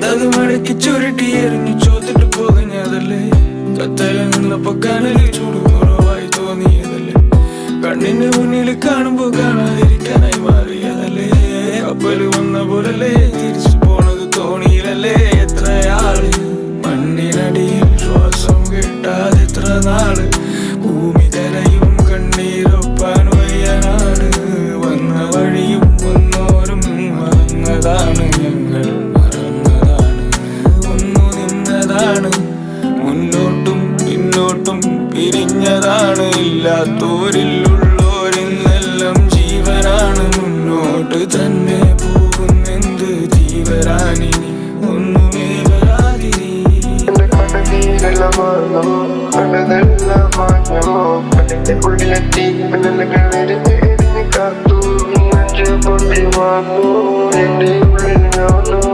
അത് മടക്കി ചുരുട്ടി എറിഞ്ഞു ചോദിട്ട് പോകുന്നതല്ലേ. കത്തല നിന്നപ്പോ കനലിൽ ചൂട് കുറവായി തോന്നിയതല്ലേ. കണ്ണിന്റെ മുന്നിൽ കാണുമ്പോ കാണാതിരിക്കാനായി മാറിയതല്ലേ. കപ്പല് വന്ന പോലല്ലേ തിരിച്ചു പോണത് തോണിയിലല്ലേ. എത്രയാള് മണ്ണിനടിയിൽ ശ്വാസം കിട്ടാതെ എത്ര നാള് ഭൂമി തലയും കണ്ണീരൊപ്പാൻ വയ്യനാണ്. വന്ന വഴിയും വന്നോരും മറന്നതാണ്. ഞങ്ങൾ മറന്നതാണ്. ഒന്നു നിന്നതാണ്. മുന്നോട്ടും പിന്നോട്ടും പിരിഞ്ഞതാണ്. ഇല്ലാത്തോരിൽ ഉള്ളോരിന്നെല്ലാം ജീവനാണ്. മുന്നോട്ട് തന്നെ പോകുന്നെന്ത് ജീവരാനിനി ഒന്നുമേ വരാതിരി. കണ്ണീരെല്ലാം മാറുന്നു, കണ്ടതെല്ലാം മാഞ്ഞോ. കണ്ണിന്റെ ഉള്ളിലെത്തി മിന്നലുകൾ എരിഞ്ഞ് കാത്തു. നെഞ്ചു പൊട്ടി വന്നു, എന്റെ ഉള്ളിൽ ഞാനോ.